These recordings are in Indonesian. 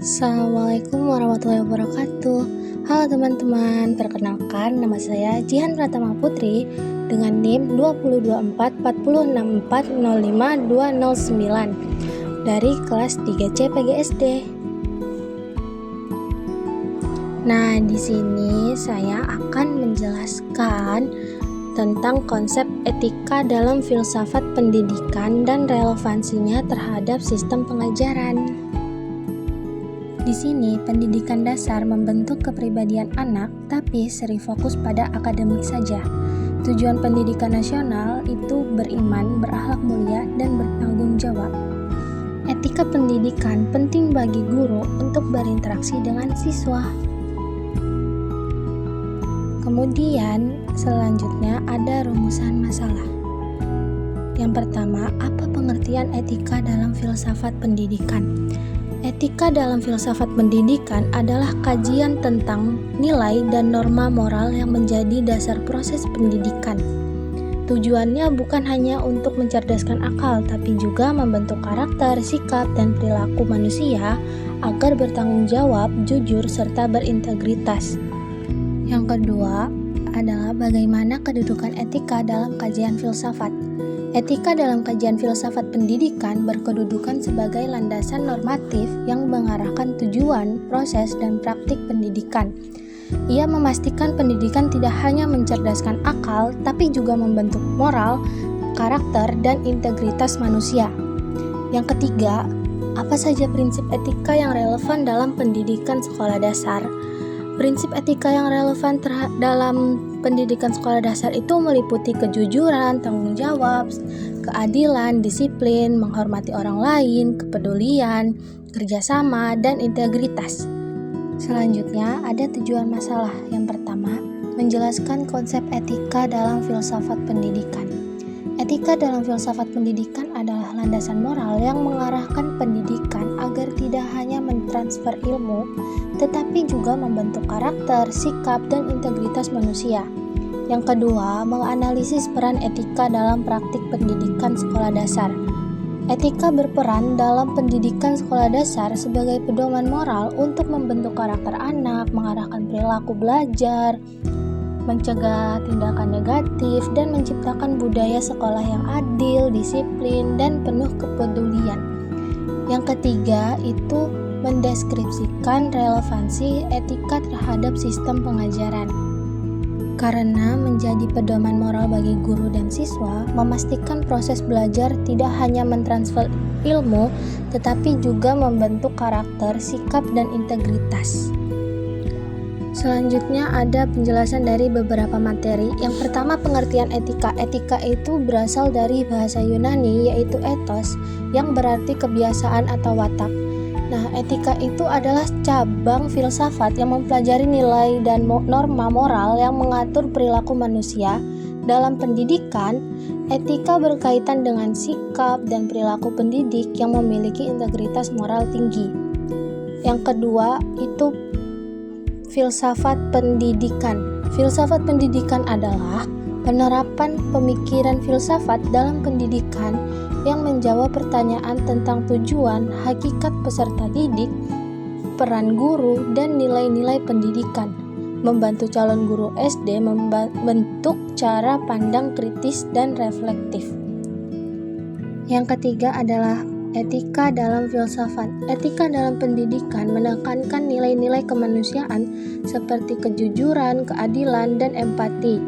Assalamualaikum warahmatullahi wabarakatuh. Halo teman-teman, perkenalkan nama saya Jihan Pratama Putri dengan NIM 202440640529 dari kelas 3C PGSD. Nah, di sini saya akan menjelaskan tentang konsep etika dalam filsafat pendidikan dan relevansinya terhadap sistem pengajaran. Di sini, pendidikan dasar membentuk kepribadian anak, tapi sering fokus pada akademik saja. Tujuan pendidikan nasional itu beriman, berakhlak mulia, dan bertanggung jawab. Etika pendidikan penting bagi guru untuk berinteraksi dengan siswa. Kemudian, selanjutnya ada rumusan masalah. Yang pertama, apa pengertian etika dalam filsafat pendidikan? Etika dalam filsafat pendidikan adalah kajian tentang nilai dan norma moral yang menjadi dasar proses pendidikan. Tujuannya bukan hanya untuk mencerdaskan akal, tapi juga membentuk karakter, sikap, dan perilaku manusia agar bertanggung jawab, jujur, serta berintegritas. Yang kedua adalah bagaimana kedudukan etika dalam kajian filsafat. Etika dalam kajian filsafat pendidikan berkedudukan sebagai landasan normatif yang mengarahkan tujuan, proses, dan praktik pendidikan. Ia memastikan pendidikan tidak hanya mencerdaskan akal, tapi juga membentuk moral, karakter, dan integritas manusia. Yang ketiga, apa saja prinsip etika yang relevan dalam pendidikan sekolah dasar? Prinsip etika yang relevan dalam pendidikan sekolah dasar itu meliputi kejujuran, tanggung jawab, keadilan, disiplin, menghormati orang lain, kepedulian, kerjasama, dan integritas. Selanjutnya ada tujuan masalah. Yang pertama, menjelaskan konsep etika dalam filsafat pendidikan. Etika dalam filsafat pendidikan adalah landasan moral yang mengarahkan pendidikan agar tidak hanya mentransfer ilmu, tetapi juga membentuk karakter, sikap, dan integritas manusia. Yang kedua, menganalisis peran etika dalam praktik pendidikan sekolah dasar. Etika berperan dalam pendidikan sekolah dasar sebagai pedoman moral untuk membentuk karakter anak, mengarahkan perilaku belajar, mencegah tindakan negatif, dan menciptakan budaya sekolah yang adil, disiplin, dan penuh kepedulian. Yang ketiga itu mendeskripsikan relevansi etika terhadap sistem pengajaran. Karena menjadi pedoman moral bagi guru dan siswa, memastikan proses belajar tidak hanya mentransfer ilmu, tetapi juga membentuk karakter, sikap, dan integritas. Selanjutnya ada penjelasan dari beberapa materi. Yang pertama, pengertian etika. Etika itu berasal dari bahasa Yunani, yaitu ethos, yang berarti kebiasaan atau watak. Nah, etika itu adalah cabang filsafat yang mempelajari nilai dan norma moral yang mengatur perilaku manusia. Dalam pendidikan, etika berkaitan dengan sikap dan perilaku pendidik yang memiliki integritas moral tinggi. Yang kedua, itu filsafat pendidikan. Filsafat pendidikan adalah penerapan pemikiran filsafat dalam pendidikan yang menjawab pertanyaan tentang tujuan, hakikat peserta didik, peran guru, dan nilai-nilai pendidikan. Membantu calon guru SD membentuk cara pandang kritis dan reflektif. Yang ketiga adalah etika dalam filsafat. Etika dalam pendidikan menekankan nilai-nilai kemanusiaan seperti kejujuran, keadilan, dan empati.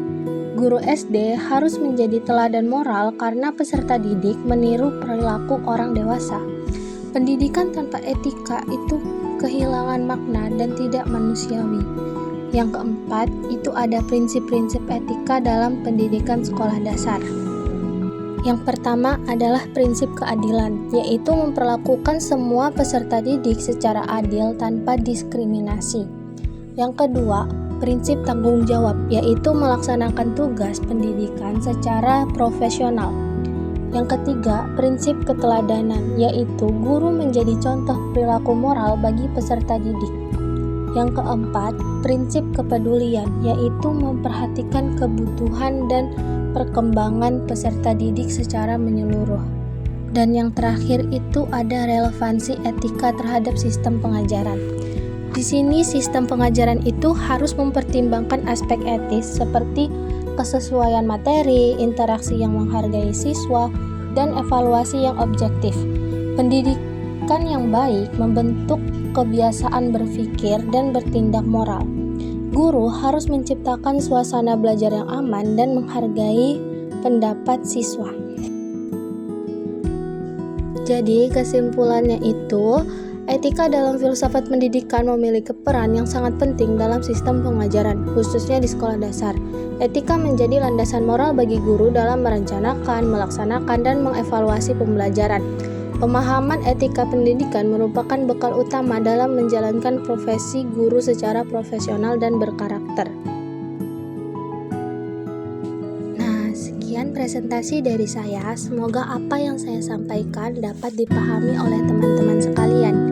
Guru SD harus menjadi teladan moral karena peserta didik meniru perilaku orang dewasa. Pendidikan tanpa etika itu kehilangan makna dan tidak manusiawi. Yang keempat, itu ada prinsip-prinsip etika dalam pendidikan sekolah dasar. Yang pertama adalah prinsip keadilan, yaitu memperlakukan semua peserta didik secara adil tanpa diskriminasi. Yang kedua, prinsip tanggung jawab, yaitu melaksanakan tugas pendidikan secara profesional. Yang ketiga, prinsip keteladanan, yaitu guru menjadi contoh perilaku moral bagi peserta didik. Yang keempat, prinsip kepedulian, yaitu memperhatikan kebutuhan dan perkembangan peserta didik secara menyeluruh. Dan yang terakhir itu ada relevansi etika terhadap sistem pengajaran. Di sini sistem pengajaran itu harus mempertimbangkan aspek etis seperti kesesuaian materi, interaksi yang menghargai siswa, dan evaluasi yang objektif. Pendidikan yang baik membentuk kebiasaan berpikir dan bertindak moral. Guru harus menciptakan suasana belajar yang aman dan menghargai pendapat siswa. Jadi kesimpulannya itu, etika dalam filsafat pendidikan memiliki peran yang sangat penting dalam sistem pengajaran, khususnya di sekolah dasar. Etika menjadi landasan moral bagi guru dalam merencanakan, melaksanakan, dan mengevaluasi pembelajaran. Pemahaman etika pendidikan merupakan bekal utama dalam menjalankan profesi guru secara profesional dan berkarakter. Sekian presentasi dari saya, semoga apa yang saya sampaikan dapat dipahami oleh teman-teman sekalian.